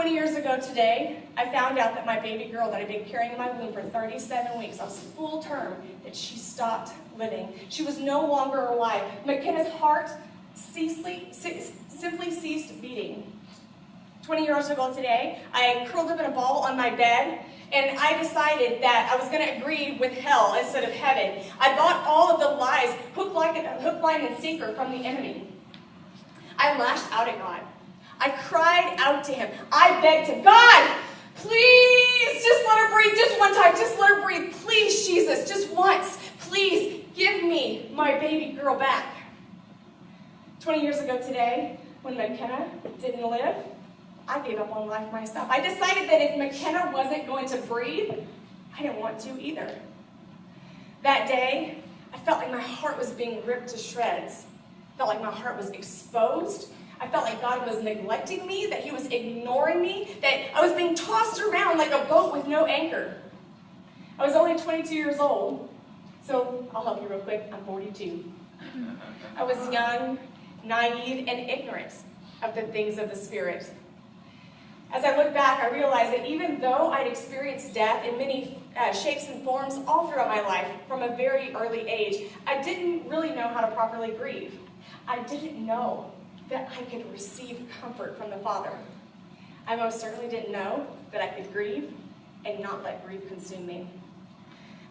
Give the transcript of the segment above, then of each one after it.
20 years ago today, I found out that my baby girl that I'd been carrying in my womb for 37 weeks, I was full term, that she stopped living. She was no longer alive. McKenna's heart simply ceased beating. 20 years ago today, I curled up in a ball on my bed, and I decided that I was going to agree with hell instead of heaven. I bought all of the lies, hook, line, and sinker from the enemy. I lashed out at God. I cried out to him. I begged him, God, please, just let her breathe. Just one time, just let her breathe. Please, Jesus, just once. Please give me my baby girl back. 20 years ago today, when McKenna didn't live, I gave up on life myself. I decided that if McKenna wasn't going to breathe, I didn't want to either. That day, I felt like my heart was being ripped to shreds. I felt like my heart was exposed. I felt like God was neglecting me, that he was ignoring me, that I was being tossed around like a boat with no anchor. I was only 22 years old, so I'll help you real quick. I'm 42. I was young, naive, and ignorant of the things of the Spirit. As I look back, I realized that even though I'd experienced death in many shapes and forms all throughout my life from a very early age, I didn't really know how to properly grieve. I didn't know that I could receive comfort from the Father. I most certainly didn't know that I could grieve and not let grief consume me.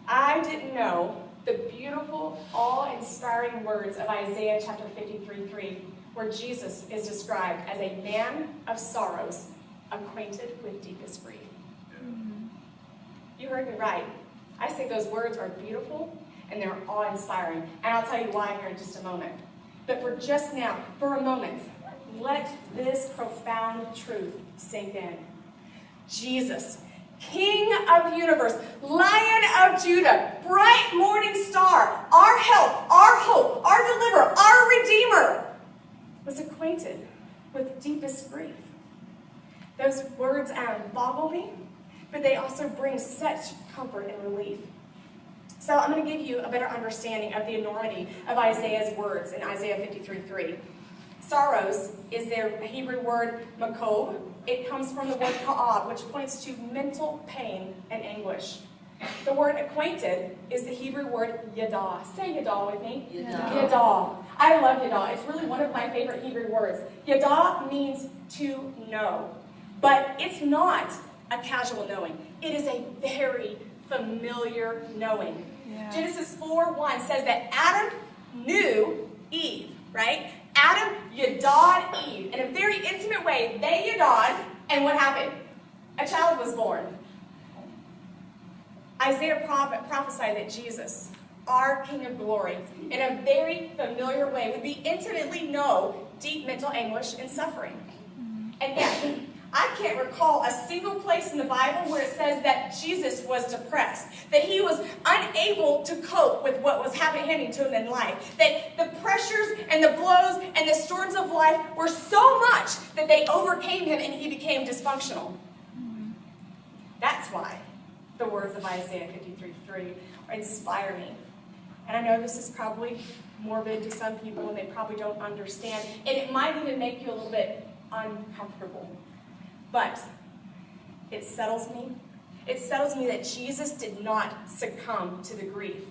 I didn't know the beautiful, awe-inspiring words of Isaiah chapter 53:3, where Jesus is described as a man of sorrows, acquainted with deepest grief. You heard me right. I say those words are beautiful and they're awe-inspiring. And I'll tell you why here in just a moment. But for just now, for a moment, let this profound truth sink in. Jesus, King of the universe, Lion of Judah, bright morning star, our help, our hope, our deliverer, our redeemer, was acquainted with deepest grief. Those words boggle me, but they also bring such comfort and relief. So I'm going to give you a better understanding of the enormity of Isaiah's words in Isaiah 53:3. Sorrows is their Hebrew word makob. It comes from the word ka'ab, which points to mental pain and anguish. The word acquainted is the Hebrew word yada. Say yada with me. Yada. I love yada. It's really one of my favorite Hebrew words. Yada means to know. But it's not a casual knowing. It is a very familiar knowing. Yeah. Genesis 4:1 says that Adam knew Eve, right? Adam yada'd Eve. In a very intimate way, they yada'd, and what happened? A child was born. Isaiah prophesied that Jesus, our King of Glory, in a very familiar way, would be intimately know deep mental anguish and suffering. And yet, I can't recall a single place in the Bible where it says that Jesus was depressed, that he was unable to cope with what was happening to him in life, that the pressures and the blows and the storms of life were so much that they overcame him and he became dysfunctional. That's why the words of Isaiah 53:3 inspire me. And I know this is probably morbid to some people and they probably don't understand, and it might even make you a little bit uncomfortable. But it settles me. It settles me that Jesus did not succumb to the grief